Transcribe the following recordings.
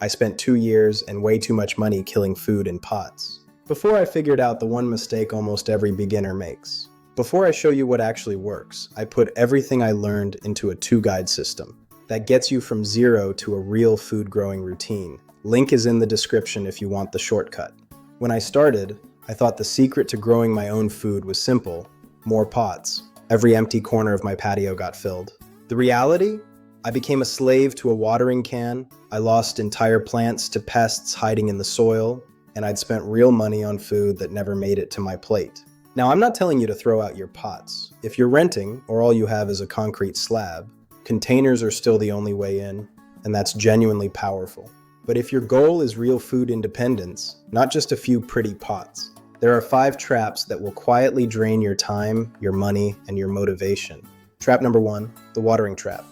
I spent 2 years and way too much money killing food in pots. Before I figured out the one mistake almost every beginner makes. Before I show you what actually works, I put everything I learned into a 2-guide system that gets you from zero to a real food growing routine. Link is in the description if you want the shortcut. When I started, I thought the secret to growing my own food was simple: more pots. Every empty corner of my patio got filled. The reality? I became a slave to a watering can, I lost entire plants to pests hiding in the soil, and I'd spent real money on food that never made it to my plate. Now, I'm not telling you to throw out your pots. If you're renting, or all you have is a concrete slab, containers are still the only way in, and that's genuinely powerful. But if your goal is real food independence, not just a few pretty pots, there are 5 traps that will quietly drain your time, your money, and your motivation. Trap number 1, the watering trap.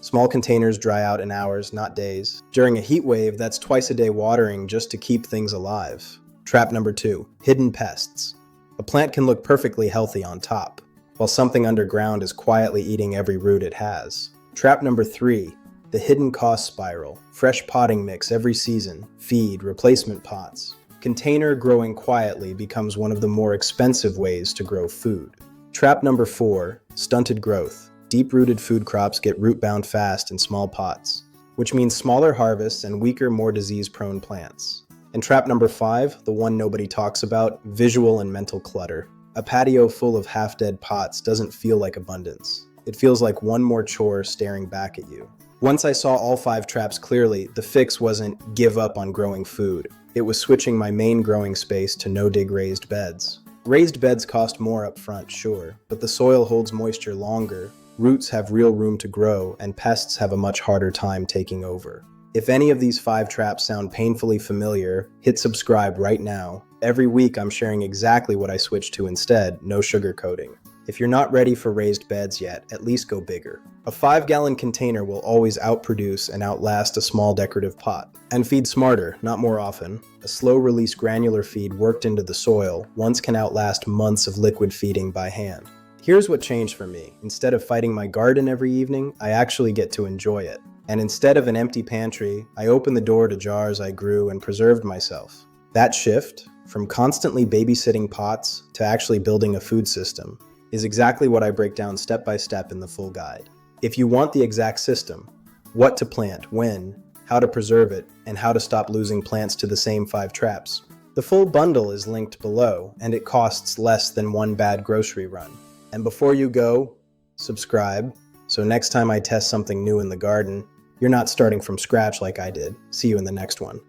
Small containers dry out in hours, not days. During a heat wave, that's twice a day watering just to keep things alive. Trap number 2, hidden pests. A plant can look perfectly healthy on top, while something underground is quietly eating every root it has. Trap number 3, the hidden cost spiral. Fresh potting mix every season, feed, replacement pots. Container growing quietly becomes one of the more expensive ways to grow food. Trap number 4, stunted growth. Deep-rooted food crops get root-bound fast in small pots, which means smaller harvests and weaker, more disease-prone plants. And trap number 5, the one nobody talks about, visual and mental clutter. A patio full of half-dead pots doesn't feel like abundance. It feels like one more chore staring back at you. Once I saw all 5 traps clearly, the fix wasn't give up on growing food. It was switching my main growing space to no-dig raised beds. Raised beds cost more up front, sure, but the soil holds moisture longer, roots have real room to grow, and pests have a much harder time taking over. If any of these 5 traps sound painfully familiar, hit subscribe right now. Every week I'm sharing exactly what I switched to instead, no sugarcoating. If you're not ready for raised beds yet, at least go bigger. A 5-gallon container will always outproduce and outlast a small decorative pot. And feed smarter, not more often. A slow-release granular feed worked into the soil once can outlast months of liquid feeding by hand. Here's what changed for me. Instead of fighting my garden every evening, I actually get to enjoy it. And instead of an empty pantry, I opened the door to jars I grew and preserved myself. That shift, from constantly babysitting pots to actually building a food system, is exactly what I break down step by step in the full guide. If you want the exact system, what to plant, when, how to preserve it, and how to stop losing plants to the same 5 traps, the full bundle is linked below, and it costs less than one bad grocery run. And before you go, subscribe, so next time I test something new in the garden, you're not starting from scratch like I did. See you in the next one.